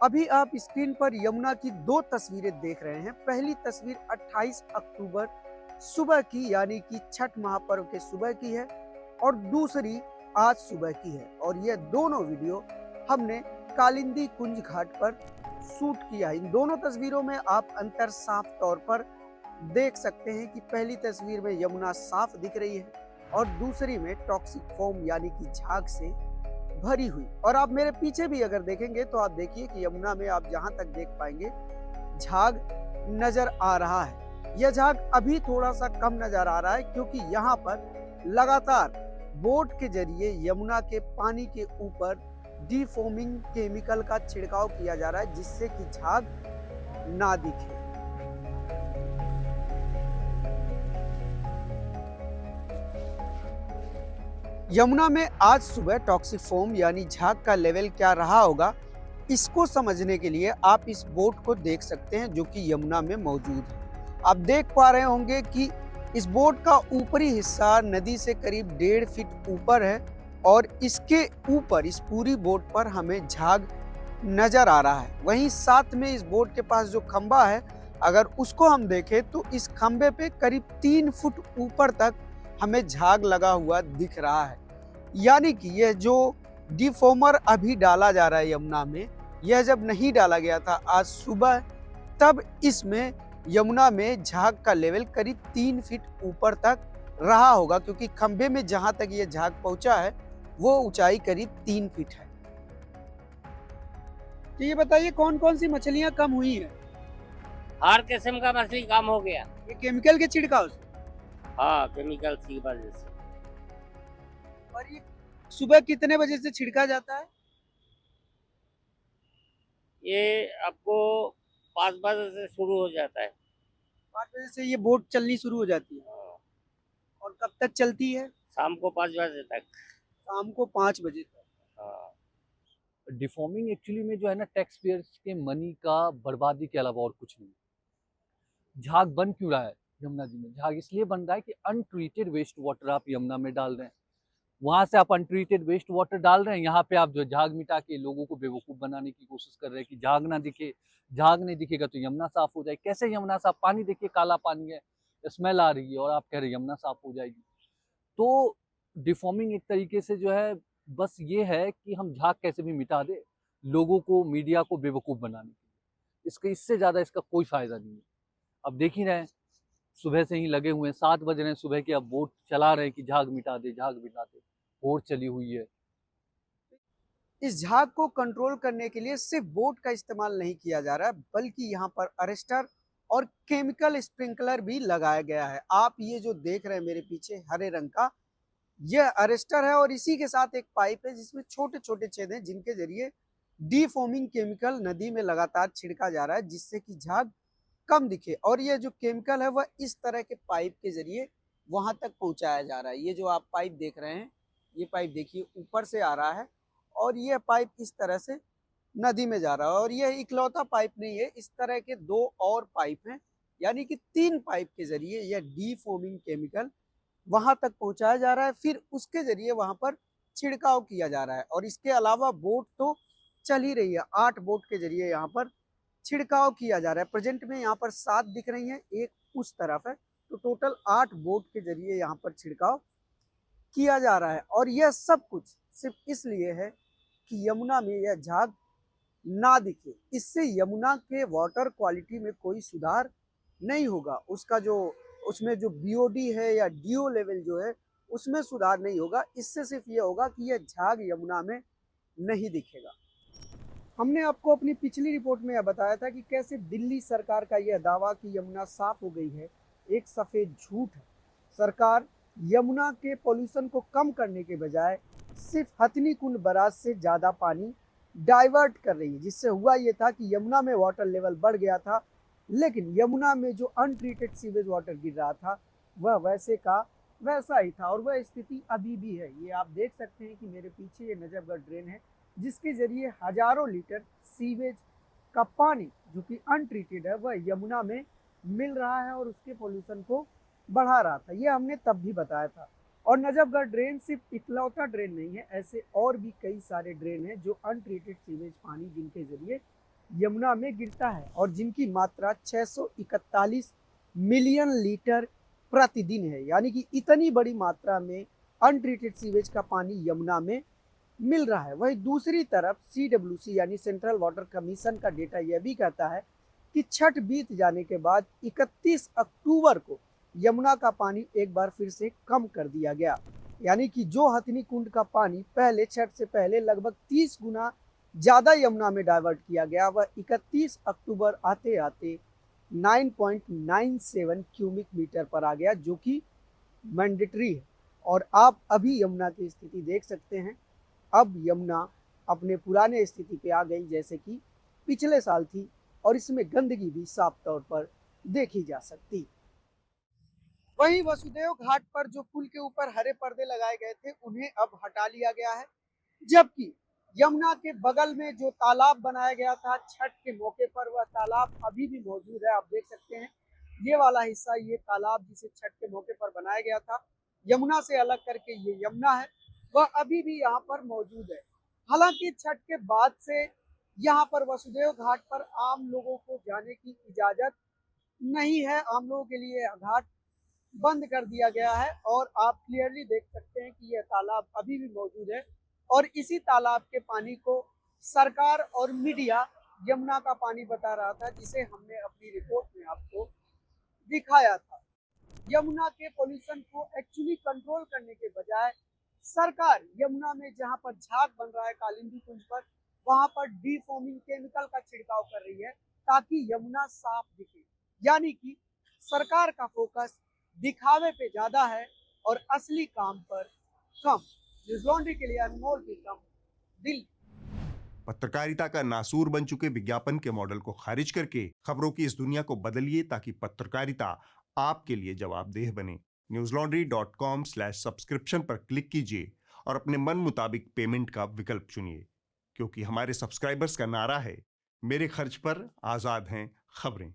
अभी आप स्क्रीन पर यमुना की दो तस्वीरें देख रहे हैं। पहली तस्वीर 28 अक्टूबर सुबह की यानी कि छठ महापर्व के सुबह की है और दूसरी आज सुबह की है और यह दोनों वीडियो हमने कालिंदी कुंज घाट पर शूट किया है। इन दोनों तस्वीरों में आप अंतर साफ तौर पर देख सकते हैं कि पहली तस्वीर में यमुना साफ दिख रही है और दूसरी में टॉक्सिक फोम यानी कि झाग से भरी हुई। और आप मेरे पीछे भी अगर देखेंगे तो आप देखिए कि यमुना में आप जहां तक देख पाएंगे झाग नजर आ रहा है। यह झाग अभी थोड़ा सा कम नजर आ रहा है क्योंकि यहाँ पर लगातार बोट के जरिए यमुना के पानी के ऊपर डीफोमिंग केमिकल का छिड़काव किया जा रहा है जिससे कि झाग ना दिखे। यमुना में आज सुबह टॉक्सिक फोम यानी झाग का लेवल क्या रहा होगा, इसको समझने के लिए आप इस बोट को देख सकते हैं जो कि यमुना में मौजूद है। आप देख पा रहे होंगे कि इस बोट का ऊपरी हिस्सा नदी से करीब 1.5 फीट ऊपर है और इसके ऊपर इस पूरी बोट पर हमें झाग नजर आ रहा है। वहीं साथ में इस बोट के पास जो खंबा है, अगर उसको हम देखें तो इस खंबे पे करीब 3 फुट ऊपर तक हमें झाग लगा हुआ दिख रहा है। यानी कि यह जो डिफॉर्मर अभी डाला जा रहा है यमुना में, यह जब नहीं डाला गया था आज सुबह, तब इसमें यमुना में झाग का लेवल करीब 3 फीट ऊपर तक रहा होगा क्योंकि खंबे में जहां तक यह झाग पहुंचा है वो ऊंचाई करीब 3 फीट है। तो ये बताइए कौन कौन सी मछलियां कम हुई है? हर किस्म का मछली कम हो गया। ये केमिकल के छिड़काव से। हाँ, केमिकल की वजह से। और ये सुबह कितने बजे से छिड़का जाता है? ये आपको 5 बजे से शुरू हो जाता है। 5 बजे से ये बोट चलनी शुरू हो जाती है हाँ, और कब तक चलती है? शाम को 5 बजे तक। शाम को 5 बजे तक। हाँ, डिफॉर्मिंग एक्चुअली में जो है ना टैक्स पेयर्स के मनी का बर्बादी के अलावा और कुछ नहीं। झाग बन क्यों रहा है यमुना जी में? झाग इसलिए बन रहा है कि अनट्रीटेड वेस्ट वाटर आप यमुना में डाल रहे हैं। वहां से आप अनट्रीटेड वेस्ट वाटर डाल रहे हैं, यहाँ पे आप जो झाग मिटा के लोगों को बेवकूफ बनाने की कोशिश कर रहे हैं कि झाग ना दिखे। झाग नहीं दिखेगा तो यमुना साफ हो जाए। कैसे यमुना साफ? पानी देखिए काला पानी है, स्मेल आ रही है और आप कह रहे हैं यमुना साफ हो जाएगी। तो डिफॉर्मिंग एक तरीके से जो है बस ये है कि हम झाग कैसे भी मिटा दे, लोगों को मीडिया को बेवकूफ़ बनाने के लिए। इसके इससे ज़्यादा इसका कोई फ़ायदा नहीं है। अब देख ही रहे हैं, सुबह से ही लगे हुए हैं, 7 बज रहे हैं सुबह के, अब बोट चला रहे हैं कि झाग मिटा दे, झाग मिटा दे। होड़ चली हुई है। इस झाग को कंट्रोल करने के लिए सिर्फ बोट का इस्तेमाल नहीं किया जा रहा है बल्कि यहाँ पर अरेस्टर और केमिकल स्प्रिंकलर भी लगाया गया है। आप ये जो देख रहे हैं मेरे पीछे हरे रंग का, यह अरेस्टर है और इसी के साथ एक पाइप है जिसमें छोटे छोटे छेद हैं जिनके जरिए डीफोमिंग केमिकल नदी में लगातार छिड़का जा रहा है जिससे कि झाग कम दिखे। और यह जो केमिकल है वह इस तरह के पाइप के जरिए वहां तक पहुंचाया जा रहा है। ये जो आप पाइप देख रहे हैं, ये पाइप देखिए ऊपर से आ रहा है और यह पाइप इस तरह से नदी में जा रहा है। और यह इकलौता पाइप नहीं है, इस तरह के 2 और पाइप हैं, यानी कि 3 पाइप के जरिए यह डीफोमिंग केमिकल वहां तक पहुंचाया जा रहा है, फिर उसके जरिए वहां पर छिड़काव किया जा रहा है। और इसके अलावा बोट तो चल ही रही है, 8 बोट के जरिए यहाँ पर छिड़काव किया जा रहा है। प्रेजेंट में यहाँ पर 7 दिख रही हैं, एक उस तरफ है, तो टोटल 8 बोट के जरिए यहाँ पर छिड़काव किया जा रहा है। और यह सब कुछ सिर्फ इसलिए है कि यमुना में यह झाग ना दिखे। इससे यमुना के वाटर क्वालिटी में कोई सुधार नहीं होगा, उसका जो उसमें जो बीओडी है या डीओ लेवल जो है उसमें सुधार नहीं होगा। इससे सिर्फ ये होगा कि यह झाग यमुना में नहीं दिखेगा। हमने आपको अपनी पिछली रिपोर्ट में यह बताया था कि कैसे दिल्ली सरकार का यह दावा कि यमुना साफ हो गई है एक सफ़ेद झूठ है। सरकार यमुना के पॉल्यूशन को कम करने के बजाय सिर्फ हथनी कुंड बराज से ज़्यादा पानी डाइवर्ट कर रही है, जिससे हुआ ये था कि यमुना में वाटर लेवल बढ़ गया था, लेकिन यमुना में जो अनट्रीटेड सीवेज वाटर गिर रहा था वह वैसे का वैसा ही था और वह स्थिति अभी भी है। ये आप देख सकते हैं कि मेरे पीछे ये नजफगढ़ ड्रेन है जिसके जरिए हजारों लीटर सीवेज का पानी जो कि अनट्रीटेड है वह यमुना में मिल रहा है और उसके पोल्यूशन को बढ़ा रहा था। ये हमने तब भी बताया था। और नजफगढ़ ड्रेन सिर्फ इकलौता ड्रेन नहीं है, ऐसे और भी कई सारे ड्रेन हैं जो अनट्रीटेड सीवेज पानी जिनके जरिए यमुना में गिरता है और जिनकी मात्रा 641 मिलियन लीटर प्रतिदिन है। यानी कि इतनी बड़ी मात्रा में अनट्रीटेड सीवेज का पानी यमुना में मिल रहा है। वहीं दूसरी तरफ CWC यानी सेंट्रल वाटर कमीशन का डेटा यह भी कहता है कि छठ बीत जाने के बाद 31 अक्टूबर को यमुना का पानी एक बार फिर से कम कर दिया गया। यानी कि जो हथनी कुंड का पानी पहले छठ से पहले लगभग 30 गुना ज़्यादा यमुना में डाइवर्ट किया गया, वह 31 अक्टूबर आते आते 9.97 क्यूबिक मीटर पर आ गया, जो कि मैंडेटरी है। और आप अभी यमुना की स्थिति देख सकते हैं। अब यमुना अपने पुराने स्थिति पे आ गई जैसे कि पिछले साल थी, और इसमें गंदगी भी साफ तौर पर देखी जा सकती। वहीं वसुदेव घाट पर जो पुल के ऊपर हरे पर्दे लगाए गए थे उन्हें अब हटा लिया गया है, जबकि यमुना के बगल में जो तालाब बनाया गया था छठ के मौके पर, वह तालाब अभी भी मौजूद है। आप देख सकते हैं ये वाला हिस्सा, ये तालाब जिसे छठ के मौके पर बनाया गया था यमुना से अलग करके, ये यमुना है, वह अभी भी यहाँ पर मौजूद है। हालांकि छठ के बाद से यहाँ पर वसुदेव घाट पर आम लोगों को जाने की इजाजत नहीं है। आम लोगों के लिए घाट बंद कर दिया गया है और आप क्लियरली देख सकते हैं कि यह तालाब अभी भी मौजूद है। और इसी तालाब के पानी को सरकार और मीडिया यमुना का पानी बता रहा था, जिसे हमने अपनी रिपोर्ट में आपको दिखाया था। यमुना के पोल्यूशन को एक्चुअली कंट्रोल करने के बजाय सरकार यमुना में जहां पर झाग बन रहा है कालिंदी कुंज पर, वहां पर डीफोमिंग केमिकल का छिड़काव कर रही है ताकि यमुना साफ दिखे। यानी कि सरकार का फोकस दिखावे पे ज्यादा है और असली काम पर कम। न्यूज़ लॉन्ड्री के लिए अनमोल विक्रम, दिल्ली। पत्रकारिता का नासूर बन चुके विज्ञापन के मॉडल को खारिज करके खबरों की इस दुनिया को बदलिए ताकि पत्रकारिता आपके लिए जवाबदेह बने। newslaundry.com/subscription पर क्लिक कीजिए और अपने मन मुताबिक पेमेंट का विकल्प चुनिए, क्योंकि हमारे सब्सक्राइबर्स का नारा है, मेरे खर्च पर आजाद हैं खबरें।